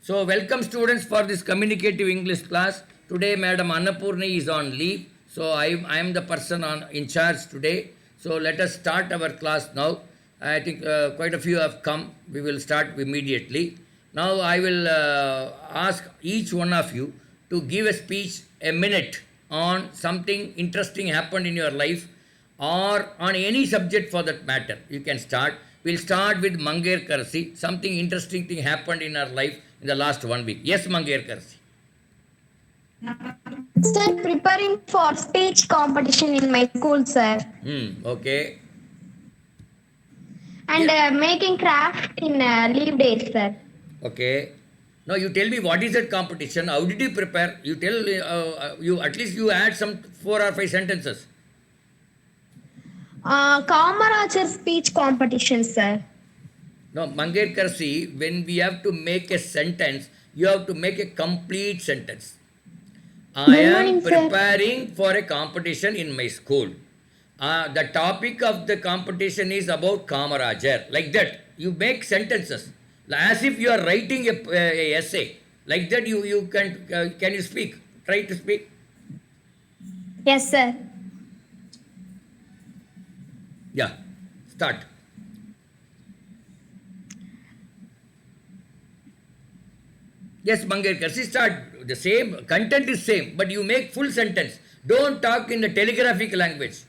So, welcome students for this communicative English class. Today, Madam Annapurni is on leave. So, I am the person in charge today. So, let us start our class now. I think quite a few have come. We will start immediately. Now, I will ask each one of you to give a speech a minute on something interesting happened in your life or on any subject for that matter. You can start. We'll start with Mangair Karsi. Something interesting thing happened in our life in the last 1 week. Yes, Mangair Karsi. Sir, preparing for speech competition in my school, sir. Okay. And Yeah. making craft in leave days, sir. Okay. Now you tell me what is that competition? How did you prepare? You tell you at least you add some 4 or 5 sentences. Kamarajar speech competition, sir. Now, Mangair Karsi, when we have to make a sentence, you have to make a complete sentence. I Good am morning, sir. preparing for a competition in my school. The topic of the competition is about Kamarajar. Like that, you make sentences as if you are writing a essay. Like that, you can you speak? Try to speak. Yes, sir. Yeah, start. Yes, Mangair Karsi, start. The same content is same, but you make full sentence. Don't talk in the telegraphic language.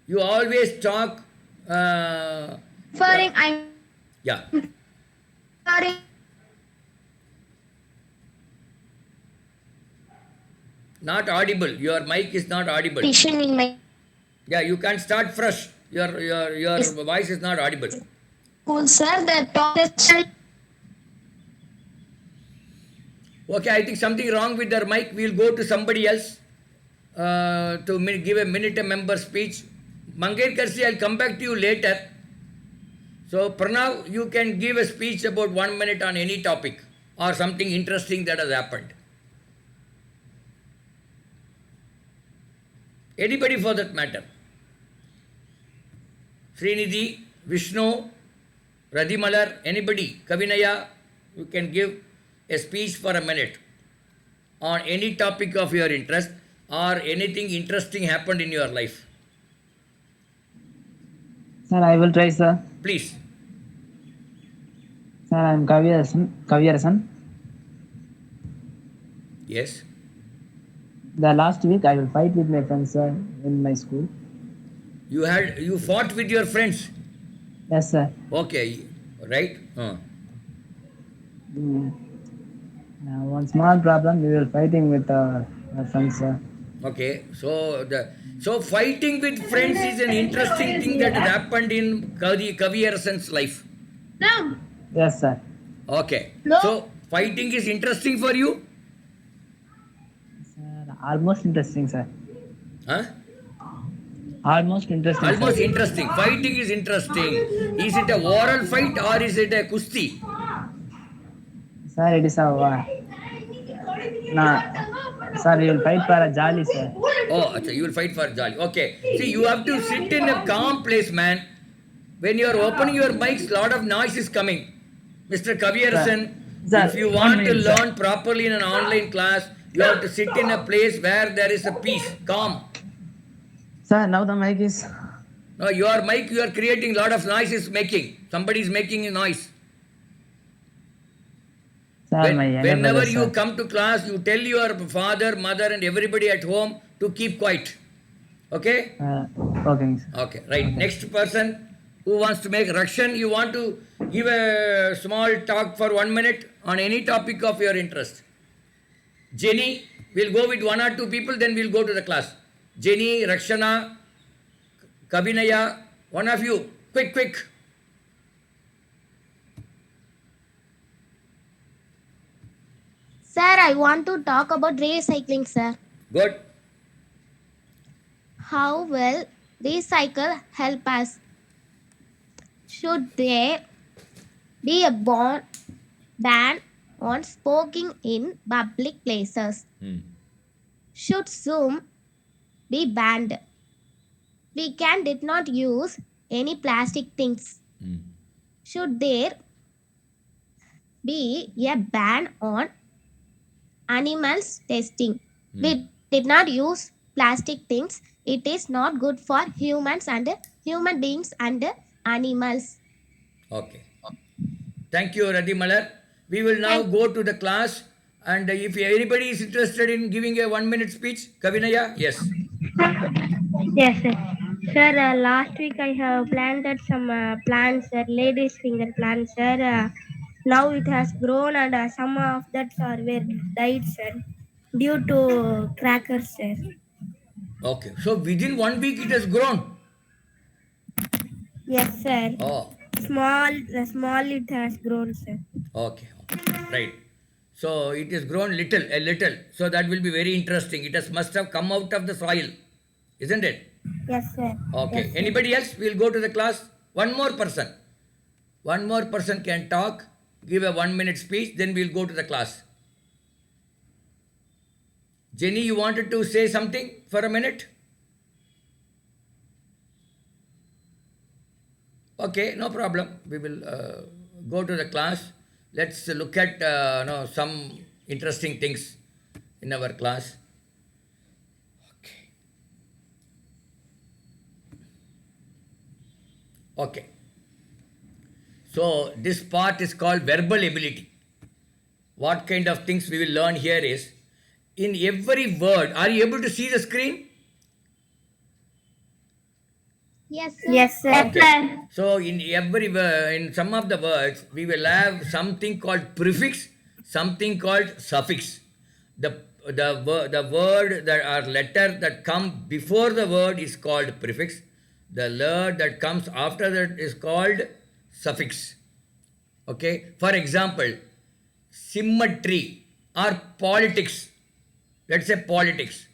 You always talk. Preparing, I'm Yeah, preparing not audible. Your mic is not audible. competition in my Yeah, you can start fresh. Your voice is not audible. school, sir. The topic. Okay, I think something wrong with their mic. We'll go to somebody else to give a minute a member speech. Mangair Karsi, I'll come back to you later. So, Pranav, you can give a speech about 1 minute on any topic or something interesting that has happened. Anybody for that matter. Srinidhi, Vishnu, Radhimalar, anybody, Kavinaya, you can give a speech for a minute on any topic of your interest or anything interesting happened in your life. Sir, I will try, sir. Please. Sir, I am Kaviyarasan. Yes. The last week, I will fight with my friends, sir, in my school. You fought with your friends. Yes, sir. Okay. Right? One small problem, we were fighting with our friends, sir. Okay. So fighting with friends is an interesting thing that has happened in Kaviyarasan's life. No. Yes, sir. Okay. No. So fighting is interesting for you? Sir, almost interesting, sir. Huh? Almost interesting, Almost sir. interesting. Fighting is interesting. Is it a oral fight or is it a kusti? Sir, it is a... sir, we will fight for a jolly, sir. Oh, you will fight for jolly. Okay. See, you have to sit in a calm place, man. When you are opening your mics, lot of noise is coming. Mr. Kaviyarasan, Sir, if you 1 want to minute, sir. learn properly in an online class, you have to sit in a place where there is a peace, calm. Sir, now the mic is... Now, your mic, you are creating lot of noise is making. Somebody is making a noise. Sir, my younger Whenever brother, you sir. come to class, you tell your father, mother, and everybody at home to keep quiet. Okay? Okay, sir. Okay, right. Next person who wants to make Rakshan, you want to give a small talk for 1 minute on any topic of your interest. Jenny, we'll go with 1 or 2 people, then we'll go to the class. Jenny, Rakshana, Kabinaya, one of you. Quick, quick. Sir, I want to talk about recycling, sir. Good. How will recycle help us? Should there be a ban on smoking in public places? Should Zoom be banned? We did not use any plastic things. Should there be a ban on animals testing. We did not use plastic things. It is not good for humans and human beings and animals. Okay. Thank you, Radhimalar. We will now Thank go to the class. And if anybody is interested in giving a 1 minute speech, Kavinaya, yes. Yes, sir. Sir, last week I have planted some plants, sir, ladies finger plants, sir. Now it has grown and some of that are were died, sir, due to crackers, sir. Okay. So within 1 week it has grown. Yes, sir. Oh, Small it has grown, sir. okay. Okay. Right. So it has grown little, a little. So that will be very interesting. It has must have come out of the soil, isn't it? Yes, sir. Okay. Yes, sir. Anybody else? We'll go to the class. One more person. One more person can talk, give a 1 minute speech, then we'll go to the class. Jenny, you wanted to say something for a minute? Okay, no problem. We will go to the class. Let's look at some interesting things in our class. Okay. Okay. So this part is called verbal ability. What kind of things we will learn here is, in every word, are you able to see the screen? Yes, sir. Yes, sir. Okay. So in in some of the words, we will have something called prefix, something called suffix. The word that or letter that come before the word is called prefix. The word that comes after that is called suffix. Okay. For example, symmetry or politics. Let's say politics.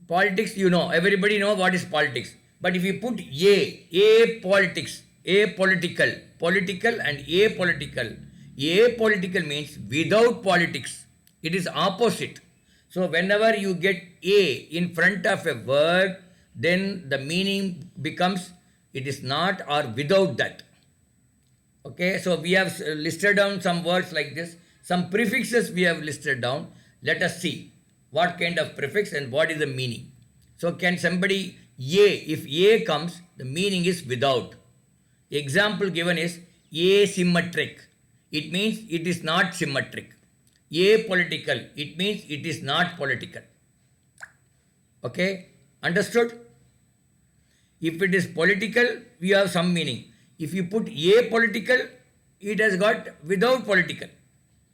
Politics, you know, everybody know what is politics. But if you put a politics, a political, political and a political means without politics. It is opposite. So whenever you get a in front of a word, then the meaning becomes it is not or without that. Okay, so we have listed down some words like this. Some prefixes we have listed down. Let us see what kind of prefix and what is the meaning. So can somebody, if A comes, the meaning is without. Example given is asymmetric. It means it is not symmetric. Apolitical. It means it is not political. Okay, understood? If it is political, we have some meaning. If you put apolitical, it has got without political.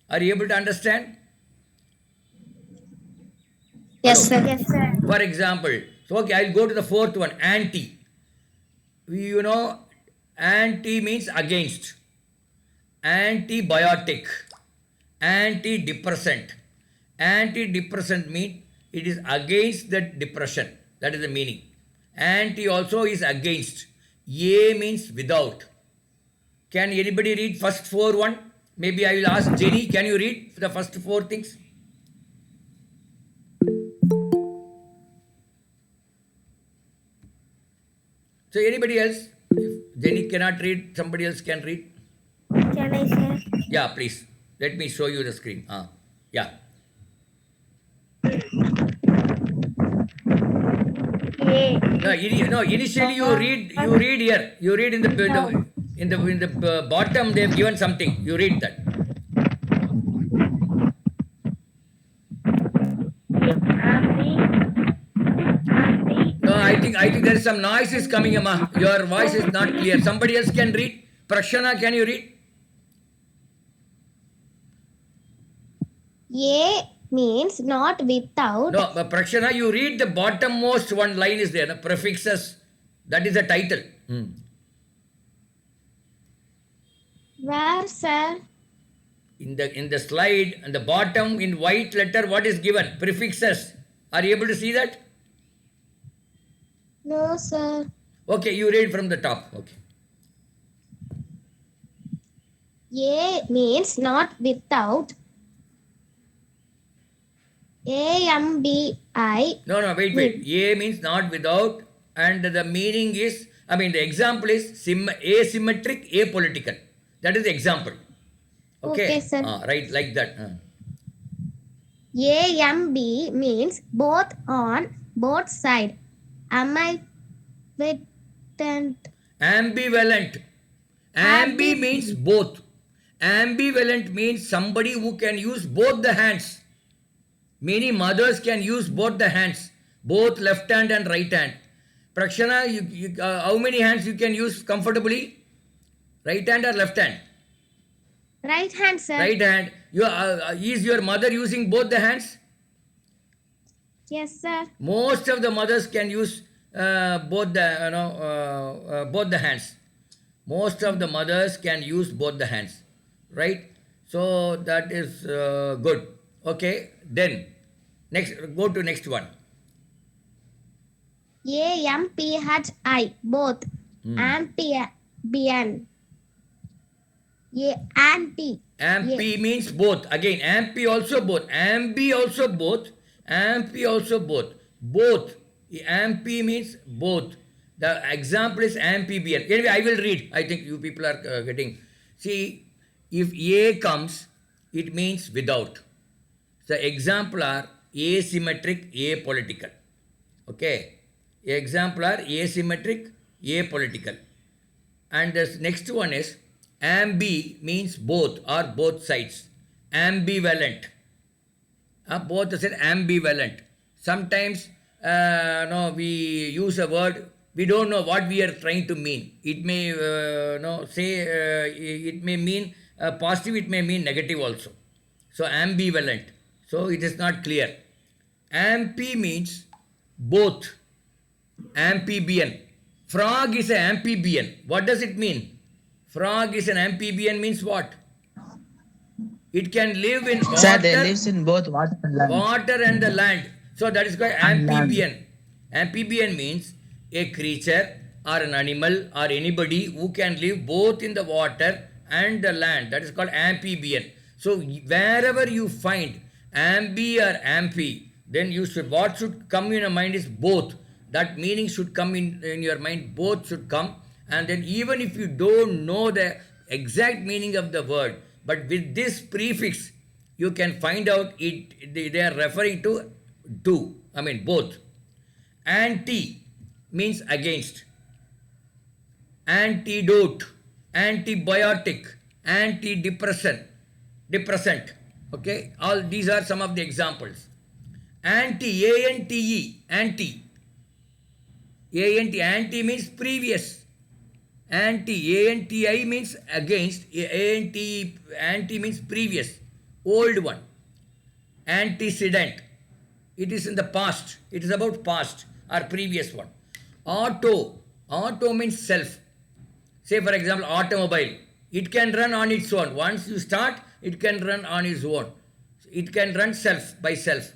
Are you able to understand? Yes, Hello. sir. Yes, sir. For example, so okay, I'll go to the fourth one, anti. You know, anti means against. Antibiotic. Antidepressant. Antidepressant means it is against the depression. That is the meaning. Anti also is against. A means without. Can anybody read first four one? Maybe I will ask Jenny. Can you read the first four things? So anybody else? If Jenny cannot read, somebody else can read. Can I, sir? Yeah, please. Let me show you the screen. Yeah. A. No, initially you read here. You read in the bottom. They have given something. You read that. No, I think there is some noise is coming, Amma. Your voice is not clear. Somebody else can read. Prakshana, can you read? A means not without. No, but Prakshana, you read the bottommost one line is there. The prefixes. That is the title. Where, sir? In the slide, and the bottom in white letter, what is given? Prefixes. Are you able to see that? No, sir. Okay, you read from the top. Okay. A means not without. A-M-B-I. No, wait. A means not without, and the meaning is, the example is asymmetric, apolitical. That is the example. Okay, sir. Right, like that. AMB means both on both side. Am I with Ambivalent. Ambi means both. Ambivalent means somebody who can use both the hands. Many mothers can use both the hands, both left hand and right hand. Prakshana, how many hands you can use comfortably? Right hand or left hand? right hand, sir? Right hand. Is your mother using both the hands? Yes, sir. Most of the mothers can use both the hands. Most of the mothers can use both the hands, right? So that is good. Okay, then next, go to next one. AMPHI both. Amphibian. Anti. Ampi means both. Again, ampi also both. Ambi also both. Ampi also both. Both. Ampi means both. The example is amphibian. Anyway, I will read. I think you people are getting. See, if A comes, it means without. The example are asymmetric, apolitical. Okay. Example are asymmetric, apolitical. And the next one is ambi means both or both sides. Ambivalent. Both are ambivalent. Sometimes no, we use a word, we don't know what we are trying to mean. It may it may mean positive, it may mean negative also. So ambivalent. So it is not clear. Ampi means both. Amphibian. Frog is an amphibian. What does it mean? Frog is an amphibian means what? It can live in water. Sir, they lives in both water and land. Water and the land. So that is called And amphibian. land. Amphibian means a creature or an animal or anybody who can live both in the water and the land. That is called amphibian. So wherever you find ambi or amphi, then you should, what should come in your mind is both. That meaning should come in your mind, both should come. And then even if you don't know the exact meaning of the word, but with this prefix, you can find out they are referring to two, I mean both. Anti means against. Antidote, antibiotic, antidepressant, depressant. Okay, all these are some of the examples. Anti, A-N-T-E, anti. Anti means previous. Anti means against. Anti means previous, old one. Antecedent, it is in the past. It is about past or previous one. Auto means self. Say for example, automobile. It can run on its own. Once you start, it can run on its own. It can run self by self.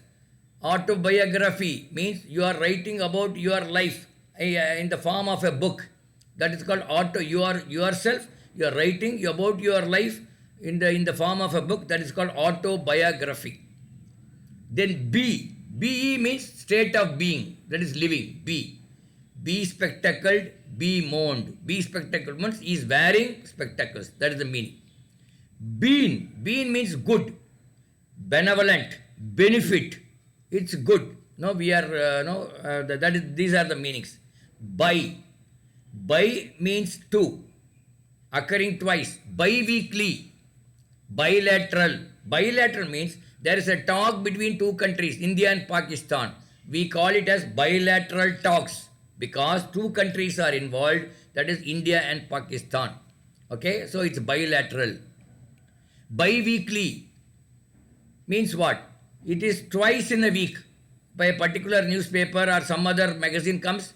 Autobiography means you are writing about your life in the form of a book. That is called auto. You are yourself. You are writing about your life in the form of a book. That is called autobiography. Then be means state of being. That is living. Be spectacled. Be mourned. Be spectacled means he is wearing spectacles. That is the meaning. Bean means good, benevolent, benefit. It's good. No, we are that is, these are the meanings. By means two, occurring twice. Bi-weekly, bilateral. Bilateral means there is a talk between two countries, India and Pakistan. We call it as bilateral talks because two countries are involved, that is India and Pakistan. Okay, so it's bilateral. Bi-weekly means what? It is twice in a week. By a particular newspaper or some other magazine comes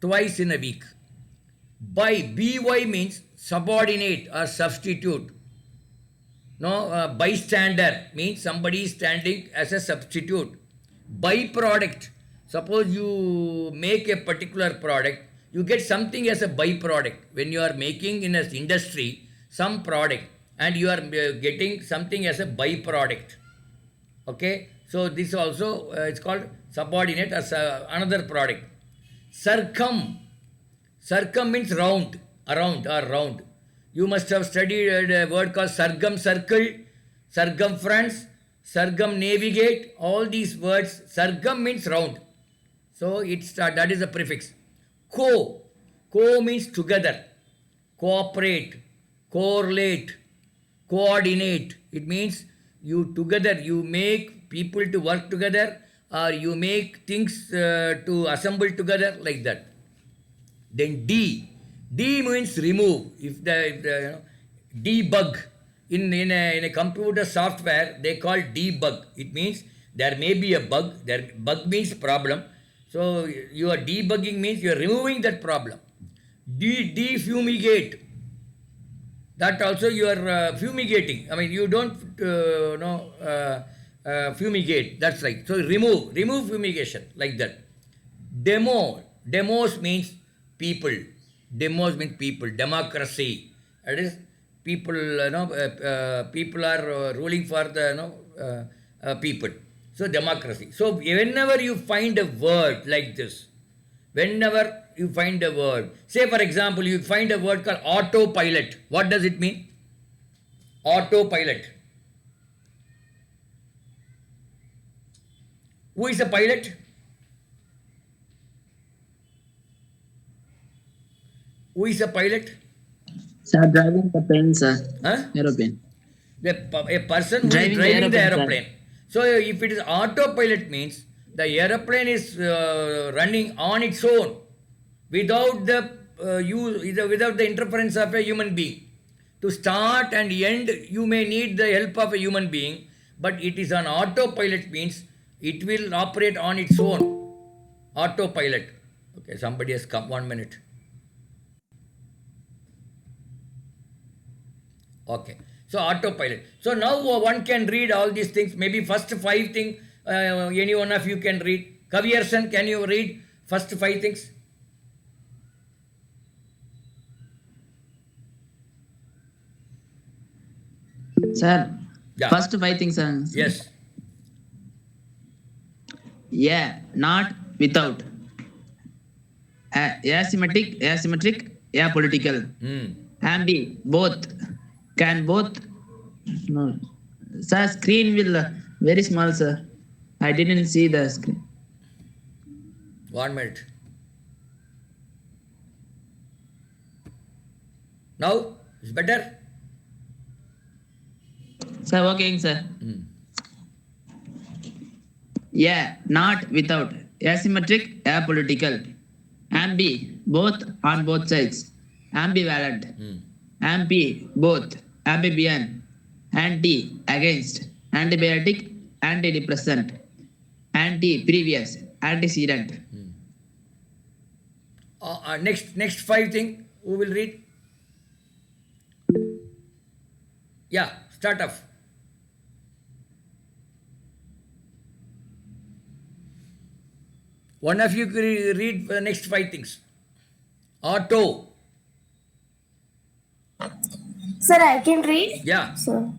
twice in a week. By means subordinate or substitute. No, bystander means somebody is standing as a substitute. Byproduct. Suppose you make a particular product, you get something as a byproduct. When you are making in an industry some product and you are getting something as a byproduct. Okay, so this also it's called subordinate as another product. Circum means round, around or round. You must have studied a word called sargam circle, circumference, sargam navigate. All these words, sargam means round. So that is a prefix. Co means together, cooperate, correlate, coordinate. It means you together, you make people to work together, or you make things to assemble together, like that. Then D means remove. If the debug in a computer software, they call debug. It means there may be a bug. Bug means problem. So you are debugging means you are removing that problem. Defumigate. That also you are fumigating. I mean, you don't fumigate. That's right. So remove fumigation, like that. Demos means people. Demos means people. Democracy. That is people. People are ruling for the people. So democracy. So whenever you find a word like this, whenever you find a word, say for example, you find a word called autopilot. What does it mean? Autopilot. Who is a pilot? Who is a pilot? Sir, driving the plane, sir. Huh? Aeroplane. A person who is Driving the driving the aeroplane, aeroplane. So if it is autopilot means the aeroplane is running on its own without the without the interference of a human being. To start and end, you may need the help of a human being, but it is on autopilot means it will operate on its own. Autopilot. Okay, somebody has come. 1 minute. Okay. So autopilot. So now one can read all these things. Maybe first 5 things any one of you can read. Kaviyarsan, can you read first 5 things? Sir, Yeah. first 5 things, sir. Yes. Yeah, not without. Asymmetric, apolitical. Ambi, both. Can both. No. Sir, screen will very small, sir. I didn't see the screen. 1 minute. Now it's better. Sir, working, sir. Yeah, not without. Asymmetric, apolitical. Ambi, both on both sides. Ambivalent. Ambi, both. Amphibian. Anti, against. Antibiotic, antidepressant. Anti, previous. Antecedent. Next 5 thing. Who will read? Yeah, start off. One of you read the next 5 things. Auto. Sir, I can read? Yeah. So,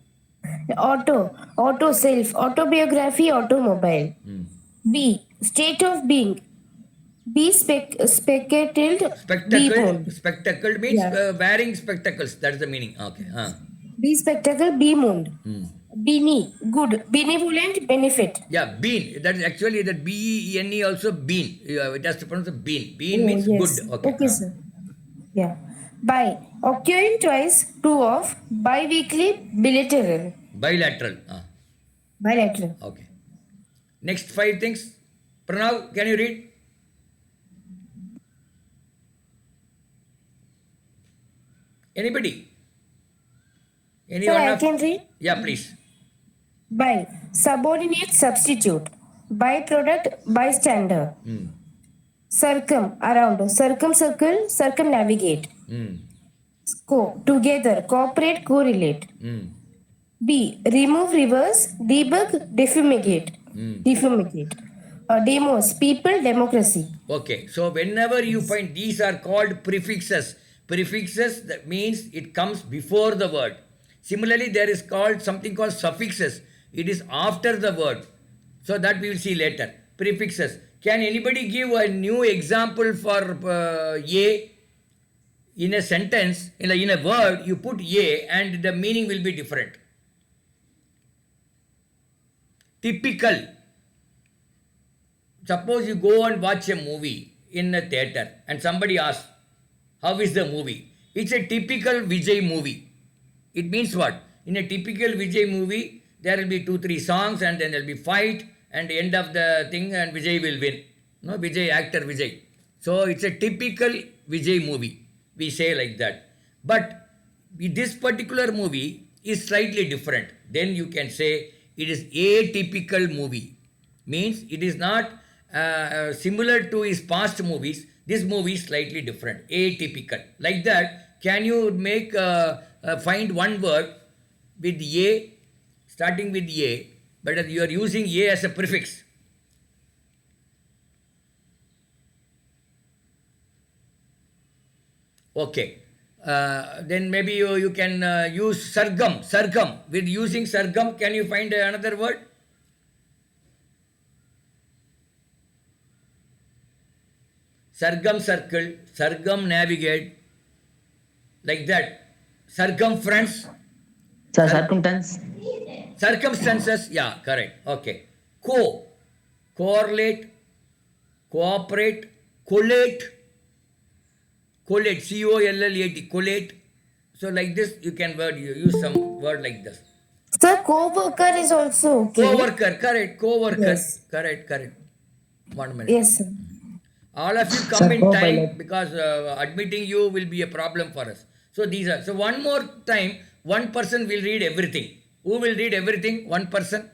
auto self, autobiography, automobile. B, state of being. B, spectacled, B, moon. Spectacled means Yeah. wearing spectacles. That's the meaning. Okay. B, spectacle, B, moon. Bini, good. Benevolent, benefit. Yeah, bean. That is actually that BENE also bean. It has to pronounce bean. Bean Oh, means yes. good. Okay. Okay, sir. Yeah. By, occurring twice, two of, bi-weekly, bilateral. Bilateral. Bilateral. Okay. Next 5 things. Pranav, can you read? Anybody? Sir, Anyone I of? can read? Yeah, please. By, subordinate, substitute. Byproduct, bystander. Circum, around. Circumcircle, circumnavigate. Together, cooperate, correlate. B, remove, reverse, debug, defumigate. Defumigate. Demos, people, democracy. Okay. So whenever you find these are called prefixes. Prefixes, that means it comes before the word. Similarly, there is called something called suffixes. It is after the word. So that we will see later. Prefixes. Can anybody give a new example for A? in a sentence, in a word, you put A and the meaning will be different. Typical. Suppose you go and watch a movie in a theater and somebody asks, how is the movie? It's a typical Vijay movie. It means what? In a typical Vijay movie, there will be 2-3 songs and then there will be fight and end of the thing and Vijay will win. No, Vijay, actor Vijay. So it's a typical Vijay movie. We say like that. But this particular movie is slightly different. Then you can say it is atypical movie. Means it is not similar to his past movies. This movie is slightly different, atypical. Like that, can you make find one word with A, starting with A, but you are using A as a prefix. Okay. Then maybe you can use sargam. Sargam. With using sargam, can you find another word? Sargam circle, sargam navigate, like that. Circumference. Sir, circumstance. Circumstances, yeah, correct. Okay. Correlate, cooperate, collate, collate, collate, collate. So like this, you can use some word like this. Sir, co-worker is also okay. Co-worker, correct. Co-worker, Yes. correct. 1 minute. Yes, sir. All of you come Sir, in time co-pilot. because admitting you will be a problem for us. So these are. So one more time, one person will read everything. Who will read everything? One person?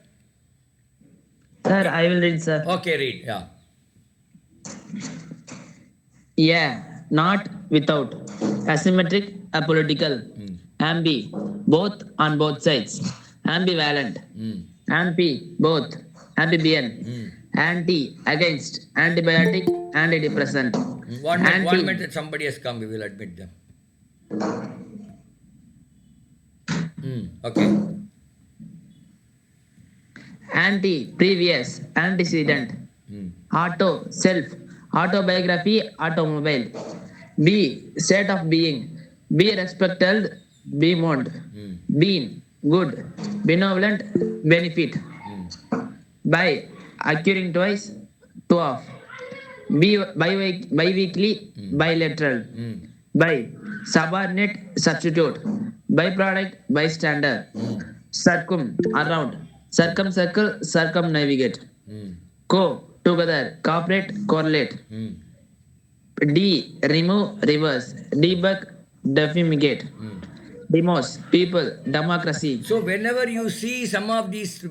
Sir, I will read, sir. Okay, read. Yeah. Yeah, not without. Asymmetric, apolitical. Ambi, both on both sides. Ambivalent. Ampi, both. Amphibian. Anti, against. Antibiotic, antidepressant. One minute, Anti, 1 minute, somebody has come, we will admit them. Okay. Anti, previous, antecedent. Auto, self. Autobiography, automobile. Be, state of being. Be respected, be mourned. Being, good. Benevolent, benefit. By, occurring twice, two of. Be, bi-weekly, bilateral. By, subordinate, substitute. Byproduct, bystander. Circum, around. Circumcircle, circumnavigate. Co, together. Cooperate, correlate. D, remove, reverse. Debug, defumigate. Demos, people, democracy. So whenever you see some of these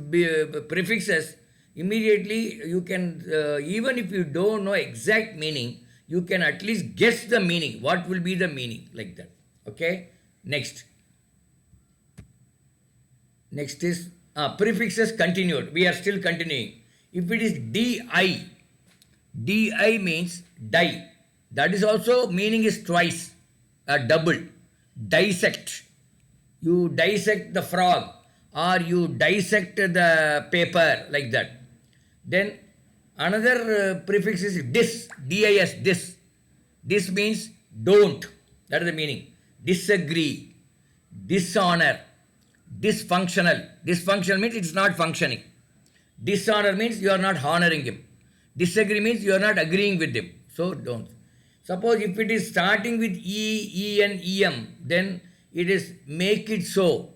prefixes, immediately you can, even if you don't know exact meaning, you can at least guess the meaning. What will be the meaning, like that. Okay? Next. Next is prefixes continued. We are still continuing. If it is DI, DI means die. That is also meaning is twice, double. Dissect. You dissect the frog or you dissect the paper, like that. Then another prefix is dis, dis, dis. This means don't. That is the meaning. Disagree, dishonor, dysfunctional. Dysfunctional means it's not functioning. Dishonor means you are not honoring him. Disagree means you are not agreeing with him. So don't. Suppose if it is starting with E, En, Em, then it is make it so.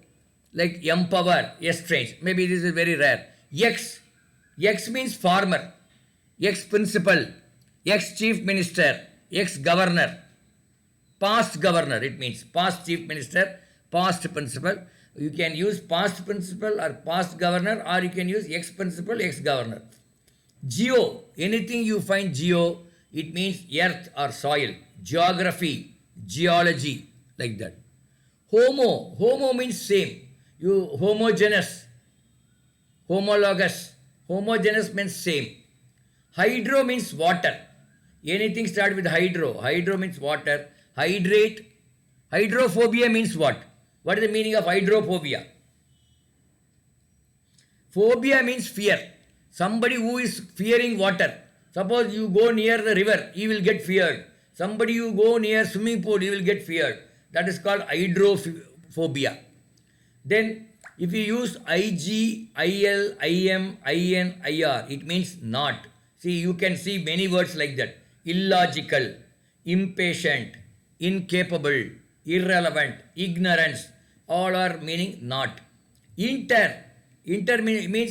Like empower, strange. Maybe this is very rare. X. X means farmer. X principal. X chief minister. X governor. Past governor, it means. Past chief minister, past principal. You can use past principal or past governor, or you can use ex principal, ex governor. Geo, anything you find geo, it means earth or soil. Geography, geology, like that. Homo, homo means same. You homogeneous, homologous. Homogeneous means same. Hydro means water. Anything start with hydro. Hydro means water. Hydrate. Hydrophobia means what? What is the meaning of hydrophobia? Phobia means fear. Somebody who is fearing water. Suppose you go near the river, he will get feared. Somebody you go near swimming pool, you will get feared. That is called hydrophobia. Then if you use IG, IL, IM, IN, IR, it means not. See, you can see many words like that. Illogical, impatient, incapable, irrelevant, ignorance, all are meaning not. Means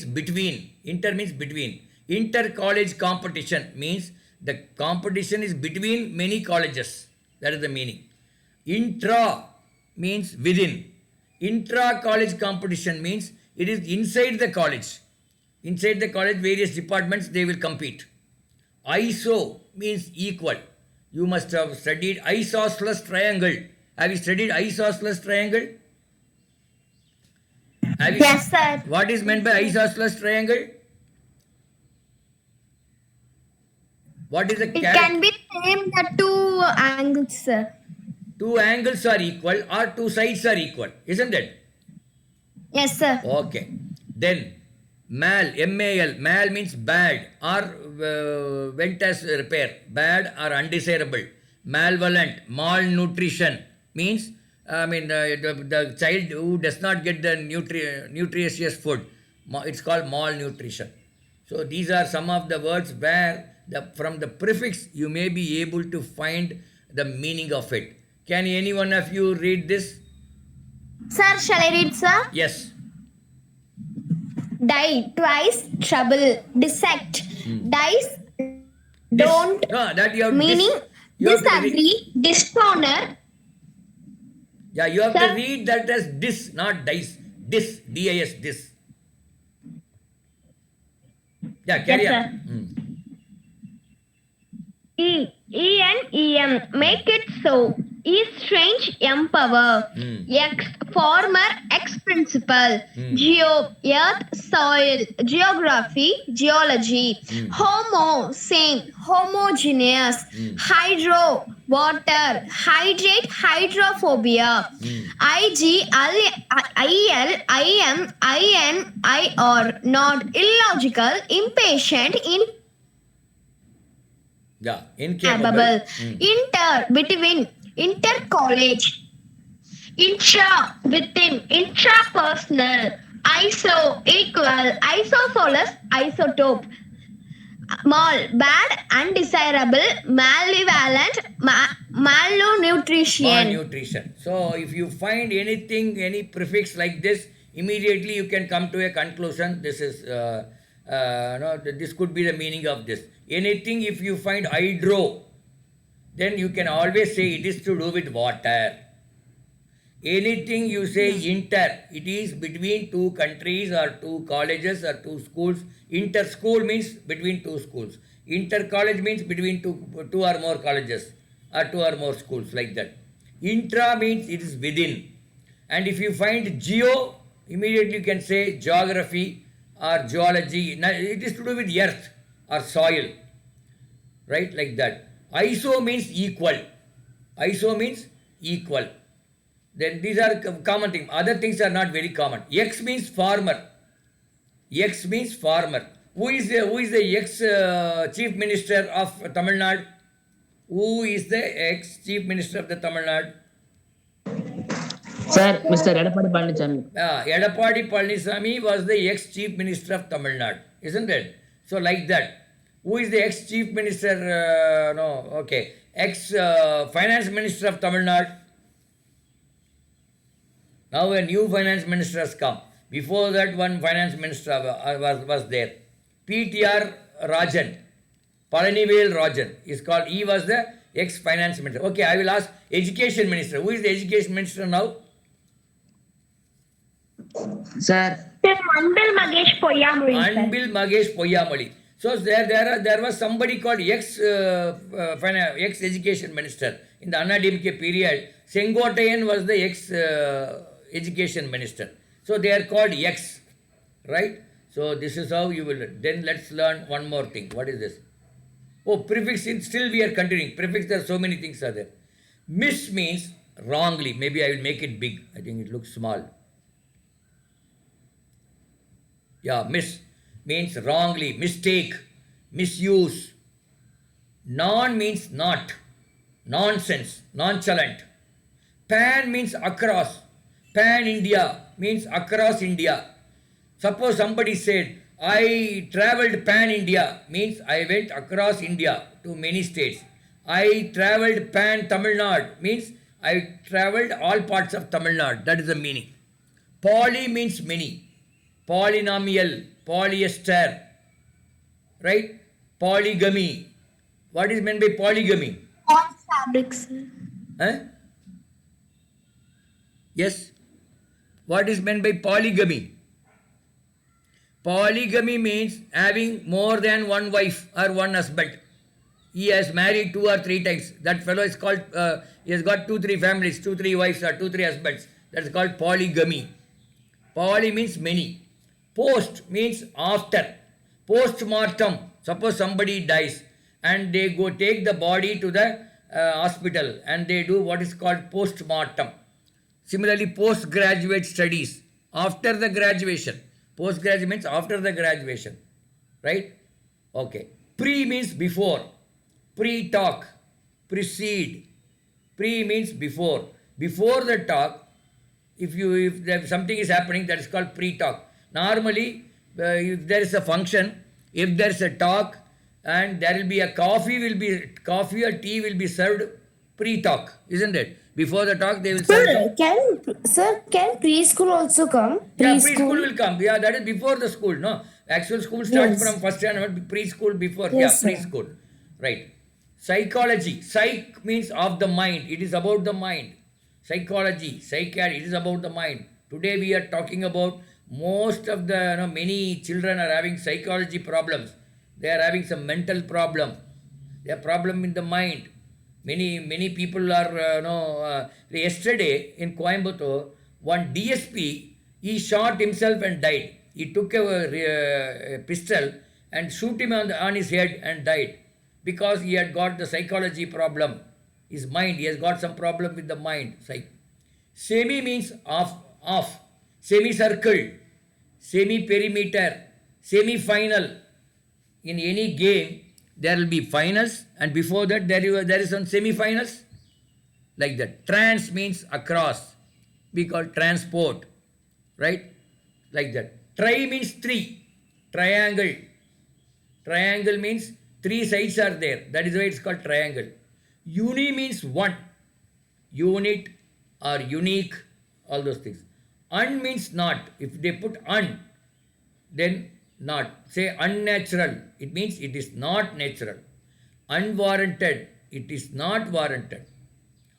between. Inter means between. Inter college competition means the competition is between many colleges. That is the meaning. Intra means within. Intra college competition means it is inside the college. Inside the college, various departments they will compete. ISO means equal. You must have studied isosceles triangle. Have you studied isosceles triangle? Have you, Yes, sir. what is meant by isosceles triangle? What is the It can be same the two angles, sir. Two angles are equal or two sides are equal, isn't it? Yes, sir. Okay. Then mal, mal, mal means bad or went as repair, bad or undesirable. Malvolent, malnutrition means the child who does not get the nutritious food. It's called malnutrition. So these are some of the words where from the prefix you may be able to find the meaning of it. Can any one of you read this? Sir, shall I read, sir? Yes. Die, twice, trouble, dissect, dice, don't, No, that you have meaning, you have to disagree, dishonor. Yeah, you have to Sir? read that as dis, not dice. Dis, D-I-S, dis. Yeah, carry Yes, on. sir. E-N-E-M, make it so. E strange, empower. X, former, ex-principal. Geo, earth, soil. Geography, geology. Homo, same. Homogeneous. Hydro, water. Hydrate, hydrophobia. IG, IL, IM, IN, IR. Not illogical, impatient, Yeah, incapable. Capable. Inter, between, inter college. Intra, within, intrapersonal. Iso, equal. Isosolus, isotope. Mal, bad, undesirable, malevolent, malnutrition. Malnutrition. So if you find anything, any prefix like this, immediately you can come to a conclusion. This is, this could be the meaning of this. Anything if you find hydro, then you can always say it is to do with water. Anything you say inter, it is between two countries or two colleges or two schools. Inter school means between two schools. Inter college means between two or more colleges or two or more schools, like that. Intra means it is within. And if you find geo, immediately you can say geography or geology. Now, it is to do with earth or soil. Right, like that. Iso means equal. Iso means equal. Then these are common things. Other things are not very common. X means farmer. X means farmer. Who is the ex chief minister of Tamil Nadu? Who is the ex chief minister of the Tamil Nadu? Sir, Mr. Edapadi Palanichami. Edapadi Palanichami was the ex chief minister of Tamil Nadu, isn't it? So like that. Who is the ex chief minister? Ex finance minister of Tamil Nadu. Now a new finance minister has come. Before that, one finance minister was there. PTR Rajan. Palanivel Rajan is called. He was the ex finance minister. Okay, I will ask education minister. Who is the education minister now? Sir, Anbil Magesh Poyamuri. Anbil Magesh Poyamoli. So there was somebody called ex education minister in the Anna DMK period. Sengotayan was the ex education minister. So they are called ex, right? So this is how you will. Then let's learn one more thing. What is this? Oh, prefix. Still we are continuing. Prefix. There are so many things are there. Miss means wrongly. Maybe I will make it big. I think it looks small. Yeah, miss means wrongly, mistake, misuse. Non means not. nonsense, nonchalant. Pan means across. Pan India means across India. Suppose somebody said, I traveled pan India, means I went across India to many states. I traveled pan Tamil Nadu, means I traveled all parts of Tamil Nadu. That is the meaning. Poly means many. Polynomial, polyester, right? Polygamy. What is meant by polygamy? All fabrics. Huh? Yes. What is meant by polygamy? Polygamy means having more than one wife or one husband. He has married 2 or 3 times. That fellow is called, he has got 2, 3 families, 2, 3 wives or 2, 3 husbands. That's called polygamy. Poly means many. Post means after. Post-mortem. Suppose somebody dies and they go take the body to the hospital and they do what is called post-mortem. Similarly, postgraduate studies. After the graduation. Postgraduate means after the graduation. Right? Okay. Pre means before. Pre-talk. Precede. Pre means before. Before the talk, if there, something is happening, that is called pre-talk. Normally, if there is a function, if there is a talk, and there will be a coffee or tea will be served pre-talk, isn't it? Before the talk, they will serve. Can preschool also come? Yeah, preschool will come. Yeah, that is before the school. No, actual school starts Yes. from first January. Preschool before. Yes, Yeah, sir. preschool. Right. Psychology. Psych means of the mind. It is about the mind. Psychology, psychiatry. It is about the mind. Today we are talking about most of the many children are having psychology problems. They are having some mental problem. They have problem in the mind. Many people are yesterday in Coimbatore, one DSP, he shot himself and died. He took a pistol and shoot him on his head and died because he had got the psychology problem. His mind, he has got some problem with the mind. Semi means off. Semicircle, semi-perimeter, semi-final. In any game, there will be finals, and before that there is some semi-finals. Like that. Trans means across. We call transport. Right? Like that. Tri means 3. Triangle. Triangle means 3 sides are there. That is why it's called triangle. Uni means 1. Unit or unique. All those things. Un means not. If they put un, then not. Say unnatural. It means it is not natural. Unwarranted. It is not warranted.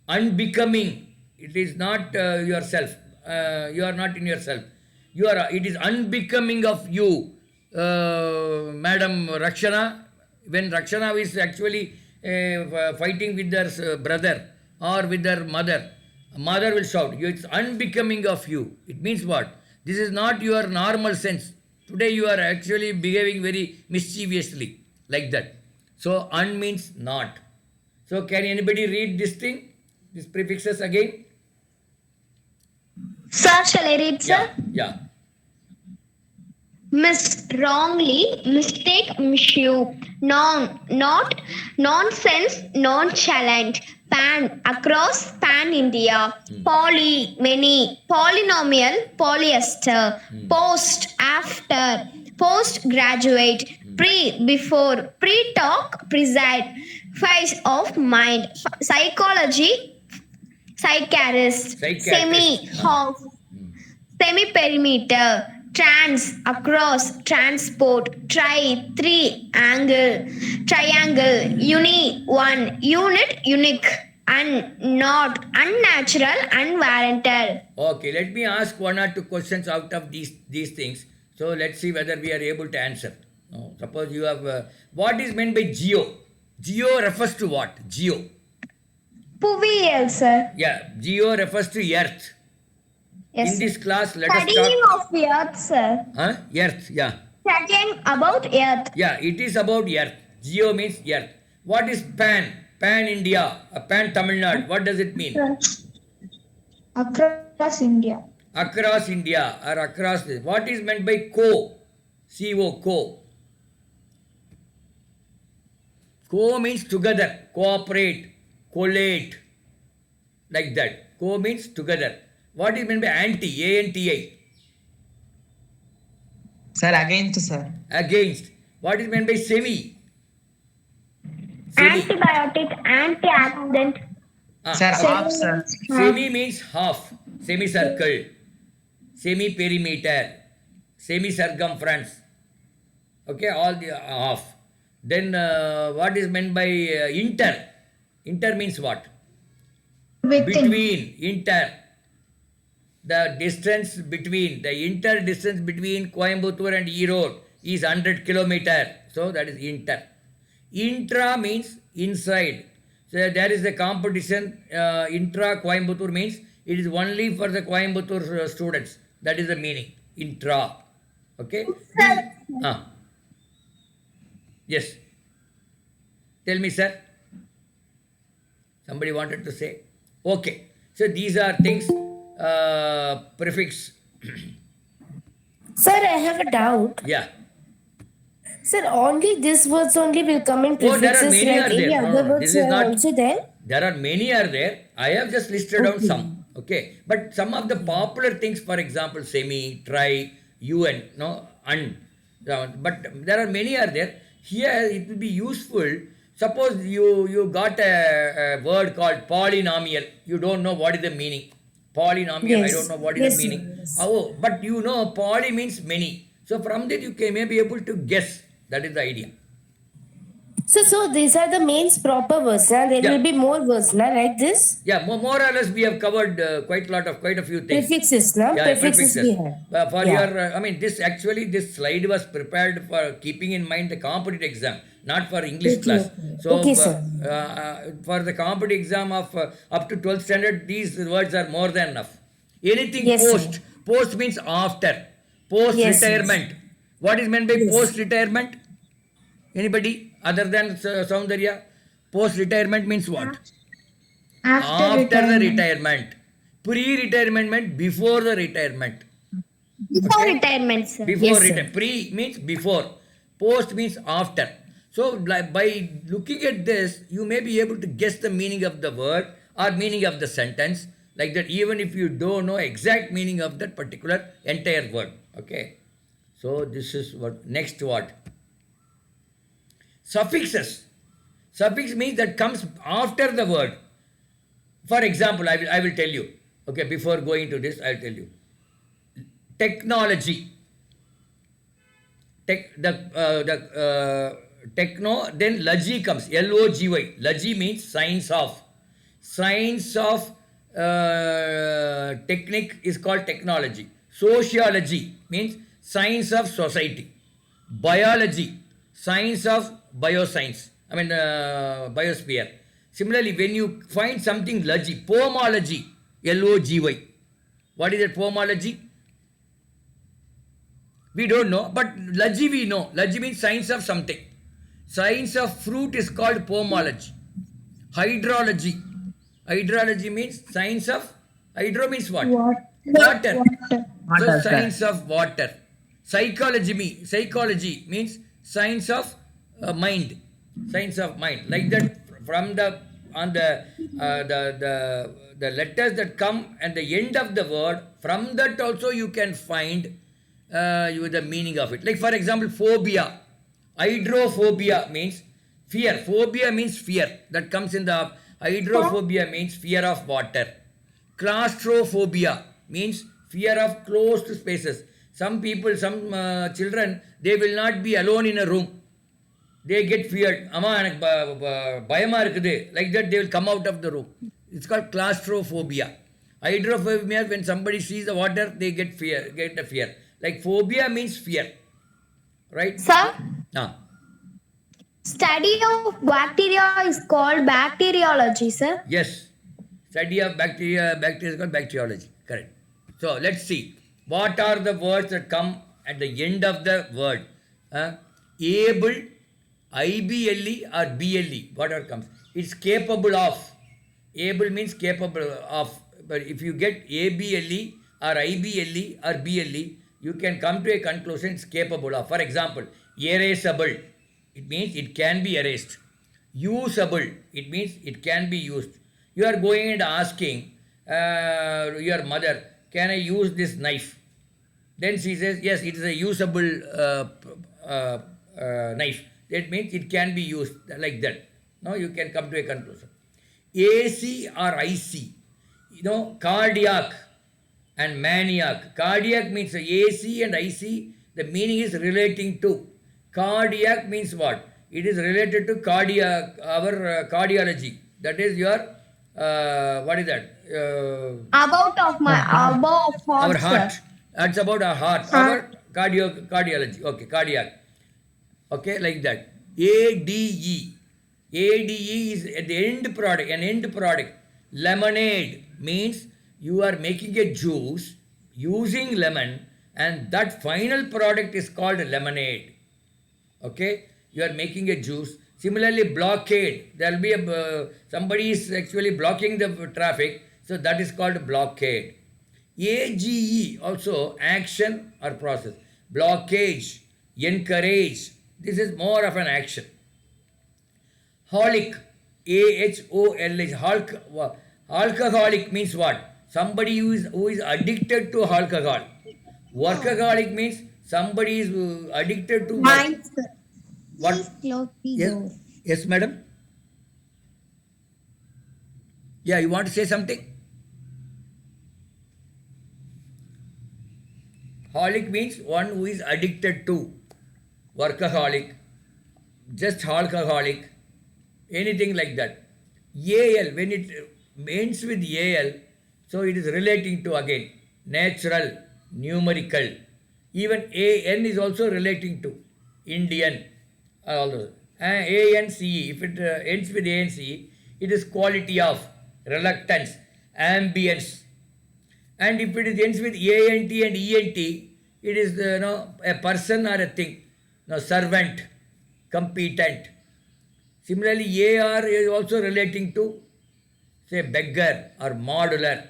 Unbecoming. It is not yourself. You are not in yourself. It is unbecoming of you, Madam Rakshana. When Rakshana is actually fighting with her brother or with her mother, mother will shout, it's unbecoming of you. It means what? This is not your normal sense. Today you are actually behaving very mischievously, like that. So un means not. So can anybody read this thing? These prefixes again? Sir, shall I read, sir? Yeah. Wrongly, mistake, misuse, not, nonsense, nonchalant, pan, across, pan India, poly, many, polynomial, polyester, post, after, postgraduate, before, pre-talk, preside, phase of mind, psychology, psychiatrist, Psychiatrist. semi-perimeter, trans, across, transport, triangle, uni, 1, unit, unique, not, unnatural, unwarranted. Okay, let me ask 1 or 2 questions out of these things. So let's see whether we are able to answer. Suppose you have, what is meant by geo? Geo refers to what? Geo. Puviyal, sir. Yeah, geo refers to earth. Yes. In this class, let us Studying talk. of the earth, sir. Earth, yeah. Studying about earth. Yeah, it is about earth. Geo means earth. What is pan? Pan India, pan Tamil Nadu. What does it mean? Across India. Across India or across this. What is meant by co? CO, co. Co means together, cooperate, collate, like that. Co means together. What is meant by anti? A-N-T-I. Sir, against, sir. Against. What is meant by semi? Semi. Antibiotic, antioxidant. Ah, Sir, okay. half, sir. Semi means half. Semicircle. Semi-perimeter. Semi-circumference. Okay, all the half. Then what is meant by inter? Inter means what? Between. Inter. The distance between, the inter distance between Coimbatore and Erode is 100 kilometer. So that is inter. Intra means inside. So there is the competition. Intra Coimbatore means it is only for the Coimbatore students. That is the meaning. Intra. Okay. Yes. Tell me, sir. Somebody wanted to say. Okay. So these are things. Prefix. Sir, I have a doubt. Yeah. Sir, only these words only will come in Oh, there are prefixes, many like are any there. No, other no, words this is are not. also there? There are many are there. I have just listed down Okay. some. Okay. But some of the popular things, for example, semi, try, un, no, un. But there are many are there. Here it will be useful. Suppose you got a word called polynomial. You don't know what is the meaning. Polynomial, I Yes. don't know what is Yes, the sir. meaning. Yes. Oh, but you know poly means many. So from that you may be able to guess. That is the idea. So these are the main proper words. Now there Yeah. will be more words, now, like this. Yeah, more or less we have covered quite a few things. Prefixes, now Yeah, prefixes we have. For Yeah. your, I mean, this slide was prepared for keeping in mind the competitive exam, not for English Okay, class. okay. So, Okay, sir. for the competitive exam of up to 12th standard, these words are more than enough. Anything Yes, sir. post. Post means after. Post Yes, yes. retirement. What is meant by Yes. post retirement? Anybody other than Soundarya? Post retirement means what? After the retirement. Pre-retirement meant before the retirement. Before Okay? retirement, sir. Before Yes, sir. retirement. Pre means before. Post means after. So by looking at this, you may be able to guess the meaning of the word or meaning of the sentence. Like that, even if you don't know exact meaning of that particular entire word. Okay. So this is what next what? Suffixes. Suffix means that comes after the word. For example, I will tell you. Okay, before going to this, I will tell you. Technology. Techno, then logy comes. L-O-G-Y. Logy means science of. Science of technique is called technology. Sociology means science of society. Biology, science of bioscience. I mean, biosphere. Similarly, when you find something logy, pomology, L-O-G-Y. What is it, pomology? We don't know, but logy we know. Logy means science of something. Science of fruit is called pomology. Hydrology. Hydrology means science of, hydro means what? Water. So Water, sir. science of water. Psychology means science of mind. Science of mind. Like that, from the letters that come at the end of the word, from that also you can find the meaning of it. Like for example, phobia. Hydrophobia means fear. Phobia means fear. That comes in the hydrophobia means fear of water. Claustrophobia means fear of closed spaces. Some people, some children, they will not be alone in a room. They get feared. Amma, எனக்கு பயமா இருக்குது. Like that, they will come out of the room. It's called claustrophobia. Hydrophobia, when somebody sees the water, they get a fear. Like phobia means fear. Right? Sir, Ah. study of bacteria is called bacteriology, sir. Yes. Study of bacteria is called bacteriology. Correct. So let's see. What are the words that come at the end of the word? Able, IBLE or BLE, whatever comes. It's capable of. Able means capable of. But if you get ABLE or IBLE or BLE, you can come to a conclusion it's capable of. For example, erasable. It means it can be erased. Usable, it means it can be used. You are going and asking your mother, can I use this knife? Then she says, yes, it is a usable knife. That means it can be used like that. Now you can come to a conclusion. AC or IC, cardiac and maniac. Cardiac means AC and IC, the meaning is relating to. Cardiac means what? It is related to cardiac, our cardiology. That is your, what is that? Above of Our heart, heart. sir. That's about our heart. Our cardiology. Okay, cardiac. Okay, like that. ADE. ADE is the end product, an end product. Lemonade means you are making a juice using lemon, and that final product is called lemonade. Okay, you are making a juice. Similarly, blockade. There will be somebody is actually blocking the traffic, so that is called blockade. AGE also action or process. Blockage, encourage. This is more of an action. Holic, AHOLH, alcoholic means what? Somebody who is addicted to alcohol. Workaholic means somebody is addicted to work. Mine, sir. What? Please close the Yes, door. yes, madam. Yeah, you want to say something? Holic means one who is addicted to. Workaholic, just alcoholic, anything like that. AL, when it ends with AL, so it is relating to again natural, numerical. Even AN is also relating to Indian, all those. ANCE, if it ends with ANCE, it is quality of, reluctance, ambience. And if it ends with ANT and ENT, it is a person or a thing. Servant, competent. Similarly, AR is also relating to, say, beggar or modular.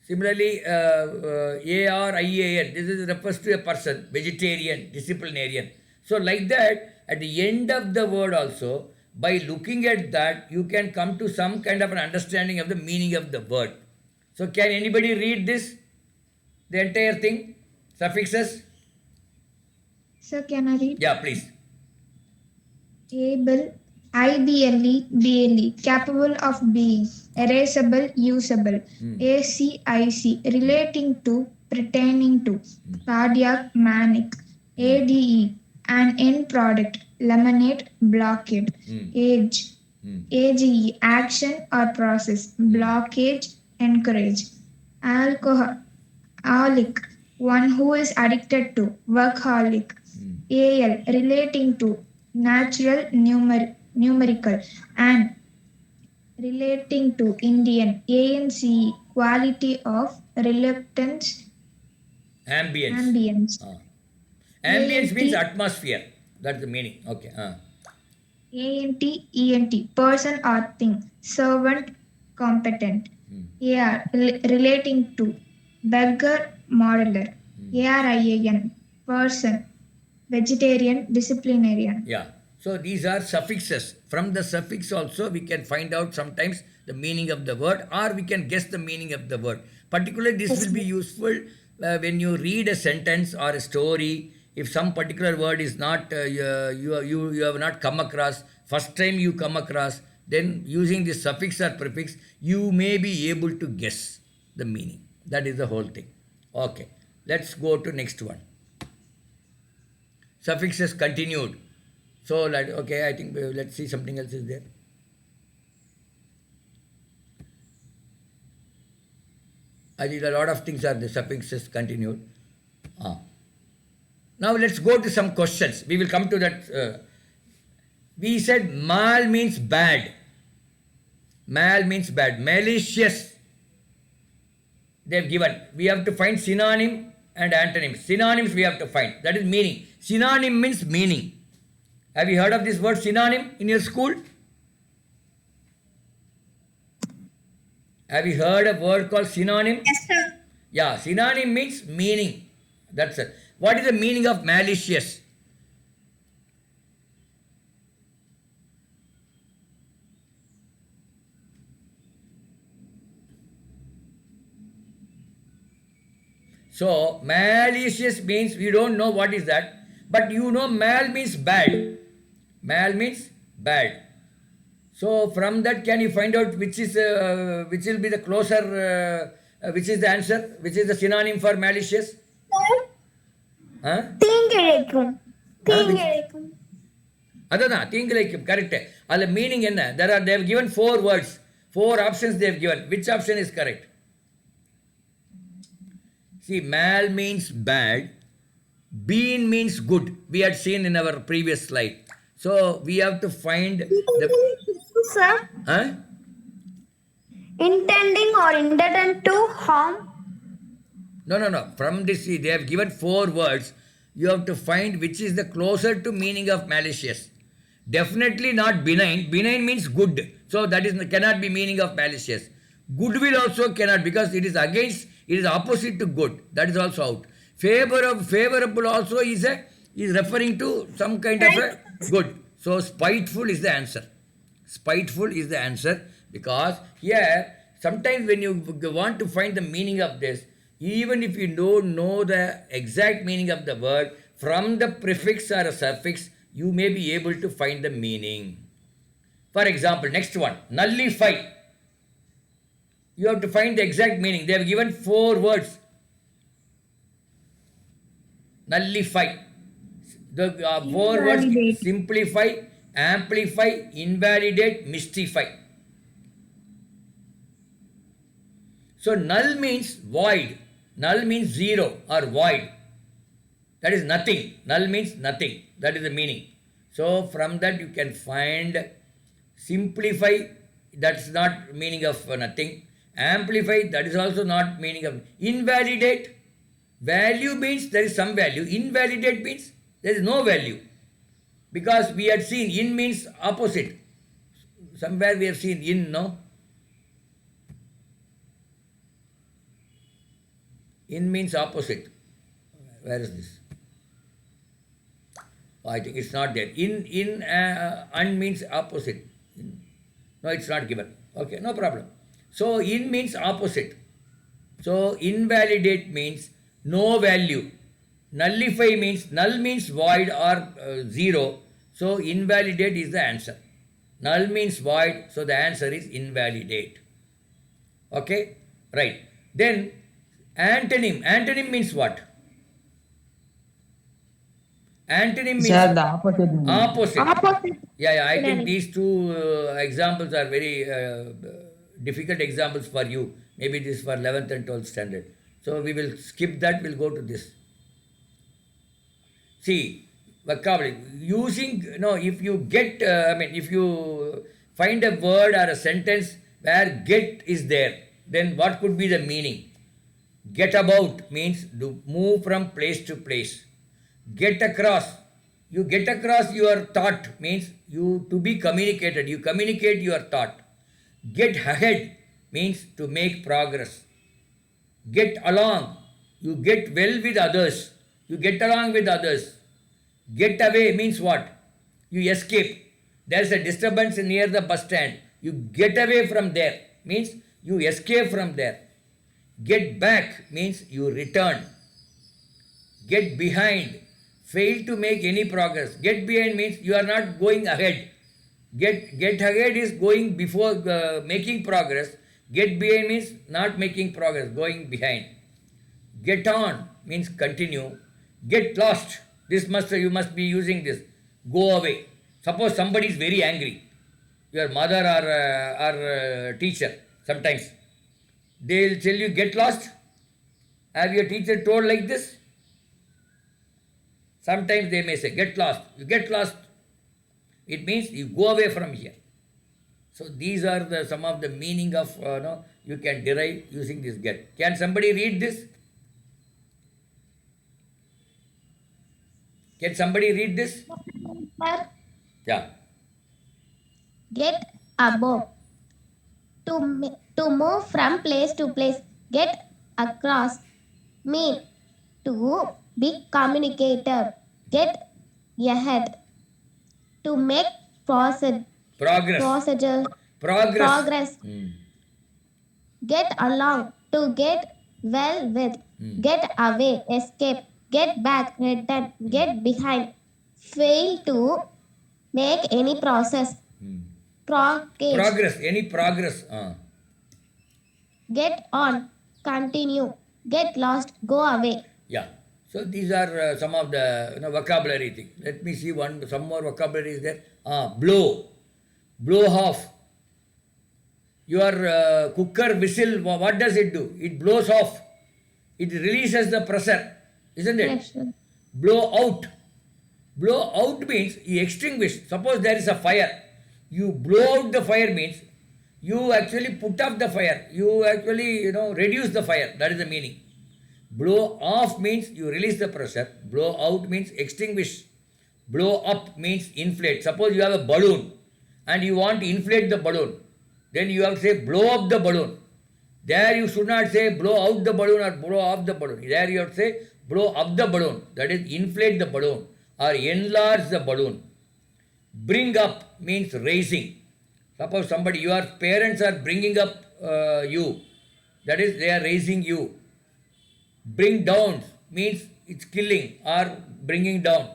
Similarly, ARIAN, this is refers to a person, vegetarian, disciplinarian. So like that, at the end of the word also, by looking at that, you can come to some kind of an understanding of the meaning of the word. So can anybody read this? The entire thing? Suffixes? Sir, can I read? Yeah, please. Able, IBLE, capable of being, erasable, usable, ACIC, relating to, pertaining to, cardiac, manic, ADE, an end product, lemonade, blockade, age, AGE, action or process, blockage, encourage, alcoholic, one who is addicted to, workaholic, AL, relating to, natural, numerical, and relating to, Indian, ANCE, quality of, reluctance, Ambience. ambience, Ambience means ANT, atmosphere. That's the meaning. Okay. ENT, person or thing, servant, competent, AR, relating to, beggar, modeler, ARIAN, person, vegetarian, disciplinarian. Yeah. So these are suffixes. From the suffix also we can find out sometimes the meaning of the word, or we can guess the meaning of the word. Particularly this will be useful when you read a sentence or a story. If some particular word is not, you have not come across, first time you come across, then using this suffix or prefix, you may be able to guess the meaning. That is the whole thing. Okay. Let's go to next one. Suffixes continued. So, okay, I think let's see something else is there. I think a lot of things are the suffixes continued. Now let's go to some questions. We will come to that. We said mal means bad. Mal means bad. Malicious. They have given. We have to find synonym and antonyms. Synonyms we have to find. That is meaning. Synonym means meaning. Have you heard of this word synonym in your school? Have you heard a word called synonym? Yes, sir. Yeah, synonym means meaning. That's it. What is the meaning of malicious? So malicious means we don't know what is that, but you know mal means bad. Mal means bad. So from that, can you find out which will be the closer, which is the answer, which is the synonym for malicious? Huh? தீங்கிழைக்கும் தீங்கிழைக்கும். Adana, தீங்கிழைக்கும், correct. The meaning enna? They have given 4 words, 4 options they have given. Which option is correct? See, mal means bad, bean means good. We had seen in our previous slide. So we have to find the. Sir, Huh? intending or intended to harm. No. From this, see, they have given 4 words. You have to find which is the closer to meaning of malicious. Definitely not benign. Benign means good. So that is cannot be meaning of malicious. Goodwill also cannot, because it is against, it is opposite to good. That is also out. Favorable also is referring to some kind of a good. So spiteful is the answer. Spiteful is the answer, because here sometimes when you want to find the meaning of this, even if you don't know the exact meaning of the word, from the prefix or a suffix, you may be able to find the meaning. For example, next one, nullify. You have to find the exact meaning. They have given 4 words. Nullify. The 4 words: simplify, amplify, invalidate, mystify. So null means void. Null means zero or void. That is nothing. Null means nothing. That is the meaning. So from that you can find simplify. That's not meaning of nothing. Amplify. That is also not meaning of. Invalidate. Value means there is some value. Invalidate means there is no value. Because we had seen in means opposite. Somewhere we have seen in, no? In means opposite. Where is this? Oh, I think it's not there. Un means opposite. No, it's not given. Okay, no problem. So in means opposite. So invalidate means no value. Nullify means null means void or zero. So invalidate is the answer. Null means void. So the answer is invalidate. Okay, right. Then antonym. Antonym means what? Antonym means Sir, the opposite. opposite. Yeah. I think these 2 examples are very difficult examples for you. Maybe this is for 11th and 12th standard. So we will skip that. We'll go to this. See, vocabulary. Using, if you get, if you find a word or a sentence where get is there, then what could be the meaning? Get about means to move from place to place. Get across. You get across your thought means you to be communicated. You communicate your thought. Get ahead means to make progress. Get along. You get well with others. You get along with others. Get away means what? You escape. There is a disturbance near the bus stand. You get away from there means you escape from there. Get back means you return. Get behind. Fail to make any progress. Get behind means you are not going ahead. Get ahead is going before making progress. Get behind means not making progress, going behind. Get on means continue. Get lost. You must be using this. Go away. Suppose somebody is very angry, your mother or teacher. Sometimes they will tell you get lost. Have your teacher told like this? Sometimes they may say get lost. You get lost. It means you go away from here. So these are some of the meaning of you can derive using this get. Can somebody read this? Can somebody read this? Yeah. Get above. To move from place to place. Get across. Mean. To be communicator. Get ahead. To make procedure. Progress. Get along. To get well with. get away, escape, get back, return, get behind, fail to make any process, progress, Progress, any progress. get on, continue, get lost, go away. Yeah. So these are some of the vocabulary thing. Let me see some more vocabulary is there. Blow, blow off. Your cooker whistle, what does it do? It blows off. It releases the pressure, isn't it? Pressure. Blow out. Blow out means you extinguish. Suppose there is a fire. You blow out the fire means you actually put off the fire. You actually, reduce the fire. That is the meaning. Blow off means you release the pressure. Blow out means extinguish. Blow up means inflate. Suppose you have a balloon and you want to inflate the balloon. Then you have to say blow up the balloon. There you should not say blow out the balloon or blow off the balloon. There you have to say blow up the balloon. That is inflate the balloon or enlarge the balloon. Bring up means raising. Suppose your parents are bringing up you. That is they are raising you. Bring down means it's killing or bringing down.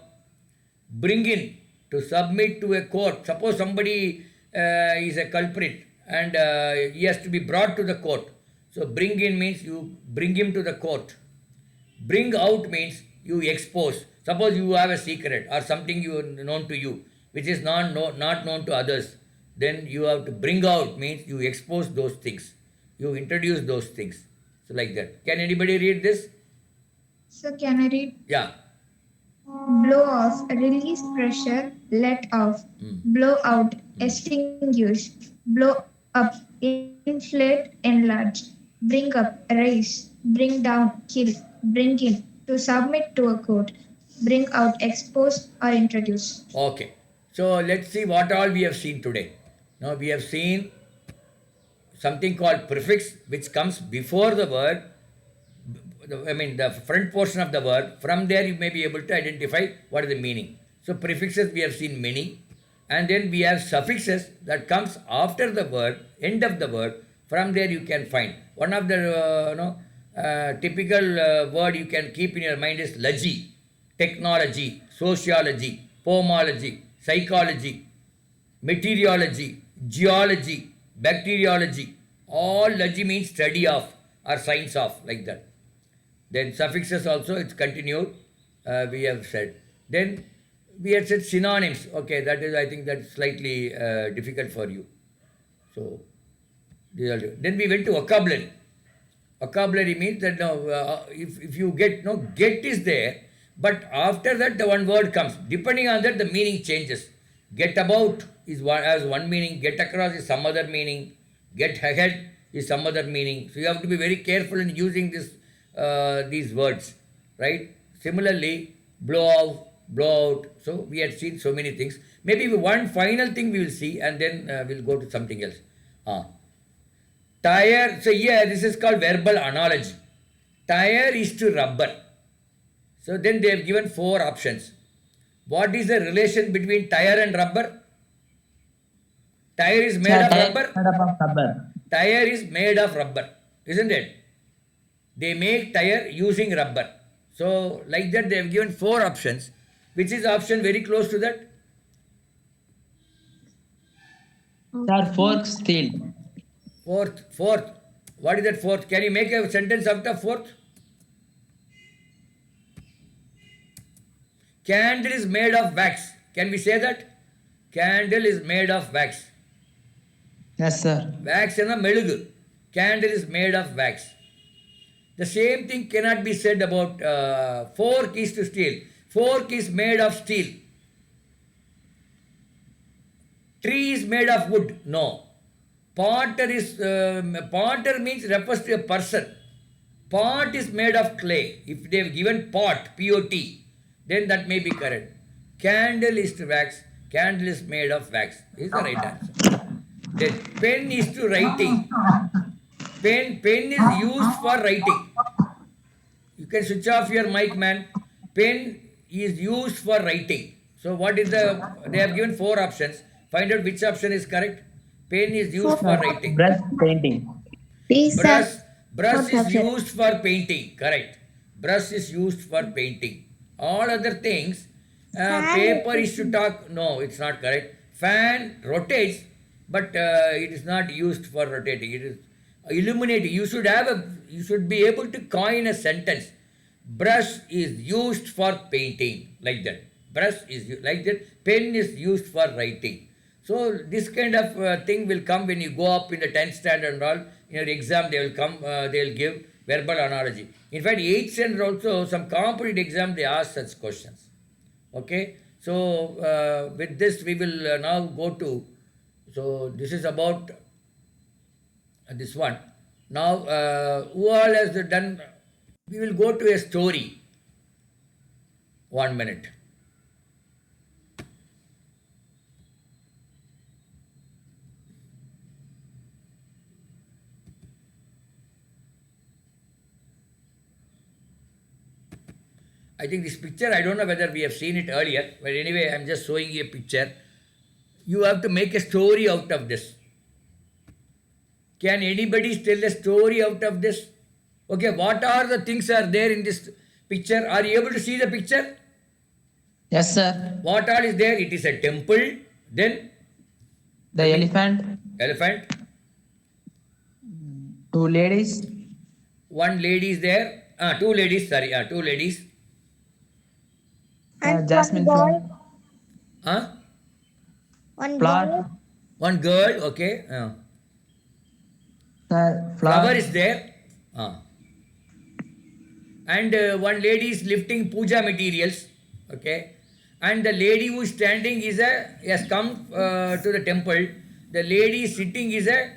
Bring in, to submit to a court. Suppose somebody is a culprit and he has to be brought to the court. So bring in means you bring him to the court. Bring out means you expose. Suppose you have a secret or something known to you which is not known to others. Then you have to bring out means you expose those things. You introduce those things. So like that. Can anybody read this? So can I read? Yeah. Blow off, release pressure, let off. Blow out, extinguish. Blow up, inflate, enlarge. Bring up, raise. Bring down, kill. Bring in, to submit to a court. Bring out, expose or introduce. Okay. So let's see what all we have seen today. Now we have seen something called prefix which comes before the word. The front portion of the word. From there you may be able to identify what is the meaning. So prefixes we have seen many. And then we have suffixes that comes after the word, end of the word. From there you can find. One of the typical word you can keep in your mind is logy, technology, sociology, pomology, psychology, meteorology, geology, bacteriology. All logy means study of or science of, like that. Then suffixes also, it's continued, we have said. Then we had said synonyms. Okay, that is, I think that's slightly difficult for you. So, then we went to vocabulary. Vocabulary means that now, if you get, get is there, but after that the one word comes. Depending on that, the meaning changes. Get about has one meaning, get across is some other meaning, get ahead is some other meaning. So you have to be very careful in using these words, right? Similarly, blow off, blow out. So we had seen so many things. Maybe one final thing we will see and then we'll go to something else. Tire, so here this is called verbal analogy. Tire is to rubber. So then they have given 4 options. What is the relation between tire and rubber? Tire is made of rubber. Tire is made of rubber, isn't it? They make tire using rubber. So like that they have given 4 options. Which is option very close to that? Sir, fourth steel. Fourth. What is that fourth? Can you make a sentence out of fourth? Candle is made of wax. Can we say that? Candle is made of wax. Yes, sir. Wax is a melugu. Candle is made of wax. The same thing cannot be said about fork is to steel. Fork is made of steel. Tree is made of wood. No. Potter means refers to a person. Pot is made of clay. If they have given pot, P-O-T, then that may be correct. Candle is to wax. Candle is made of wax. This is the right answer. Then pen is to writing. Pen is used for writing. You can switch off your mic, man. Pen is used for writing. So what is they have given 4 options. Find out which option is correct. Pen is used for writing. Brush painting. Brush For is subject. used for painting. Correct. Brush is used for painting. All other things, paper is to talk. No, it's not correct. Fan rotates, but it is not used for rotating. It is illuminating. You should be able to coin a sentence. Brush is used for painting, like that. Brush is like that. Pen is used for writing. So this kind of thing will come when you go up in the 10th standard and all. In your exam, they will come. They will give verbal analogy. In fact, 8th standard also, some competitive exam they ask such questions. Okay. So with this, we will now go to. So this is about this one. Now, who all has done? We will go to a story. 1 minute. I think this picture, I don't know whether we have seen it earlier, but anyway, I'm just showing you a picture. You have to make a story out of this. Can anybody tell a story out of this? Okay, what are the things are there in this picture? Are you able to see the picture? Yes, sir. What all is there? It is a temple, then The elephant, elephant, two ladies, one lady is there. Two ladies, sorry, two ladies. And jasmine one flower, boy. Huh? One flower, boy. One girl, okay. sir, Flower is there. And one lady is lifting puja materials, okay. And the lady who is standing has come to the temple. The lady sitting is a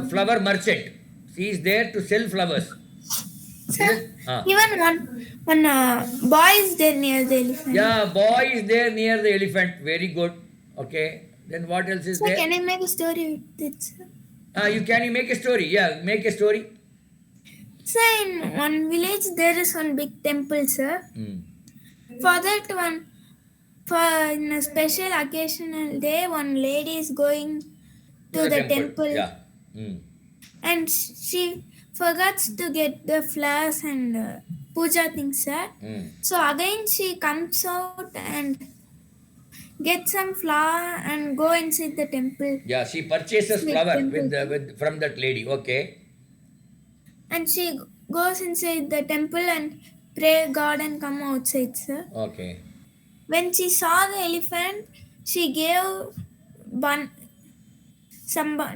flower merchant. She is there to sell flowers. Sir, Ah. even one boy is there near the elephant. Yeah, boy is there near the elephant. Very good. Okay. Then what else is Sir, there? can I make a story with it, sir? You make a story. Yeah, make a story. Sir, in one village there is one big temple, sir. For that one, for in a special occasional day, one lady is going to the temple. Yeah. And she forgets to get the flowers and puja things, sir. So again she comes out and gets some flower and go inside the temple. Yeah, she purchases Big flower temple. from that lady. Okay. And she goes inside the temple and pray God and come outside, sir. Okay. When she saw the elephant, she gave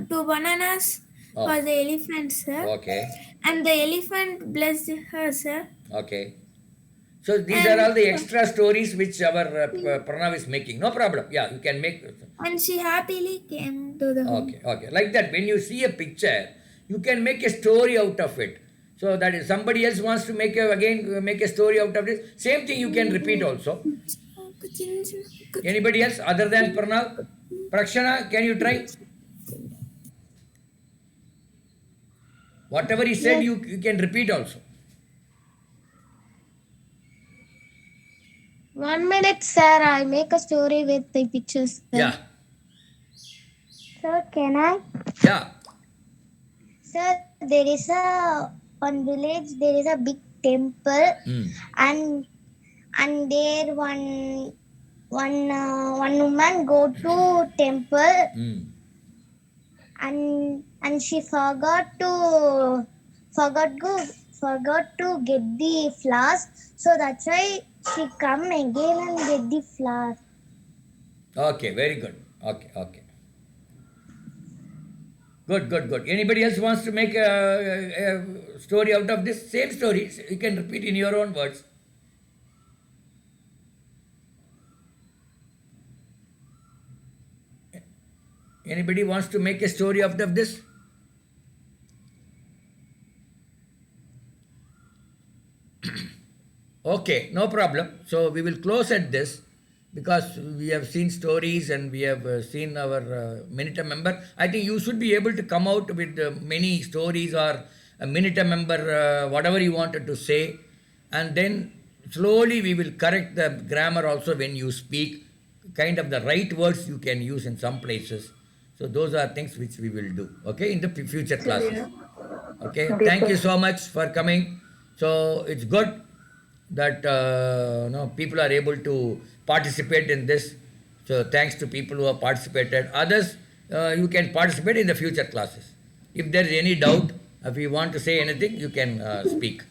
two bananas for the elephant, sir. Okay. And the elephant blessed her, sir. Okay. So these are all the extra stories which our Pranav is making. No problem. Yeah, you can make. And she happily came to the home. Okay. Like that, when you see a picture, you can make a story out of it. So that is somebody else wants to make a story out of this. Same thing you can repeat also. Anybody else other than Pranav? Prakshana, can you try? Whatever he said, you can repeat also. 1 minute, sir. I make a story with the pictures. Sir. Yeah. Sir, can I? Yeah. Sir, there is one village. There is a big temple, and there one woman go to temple, and she forgot to get the flowers. So that's why she come again and get the flowers. Okay, very good. Okay. Good. Anybody else wants to make a story out of this? Same story. You can repeat in your own words. Anybody wants to make a story out of this? Okay, no problem. So we will close at this because we have seen stories and we have seen our Minute member. I think you should be able to come out with many stories or a Minute member, whatever you wanted to say. And then slowly we will correct the grammar also when you speak. Kind of the right words you can use in some places. So those are things which we will do, okay, in the future classes. Okay, thank you so much for coming. So it's good that people are able to participate in this. So thanks to people who have participated. Others, you can participate in the future classes. If there is any doubt, if you want to say anything, you can speak.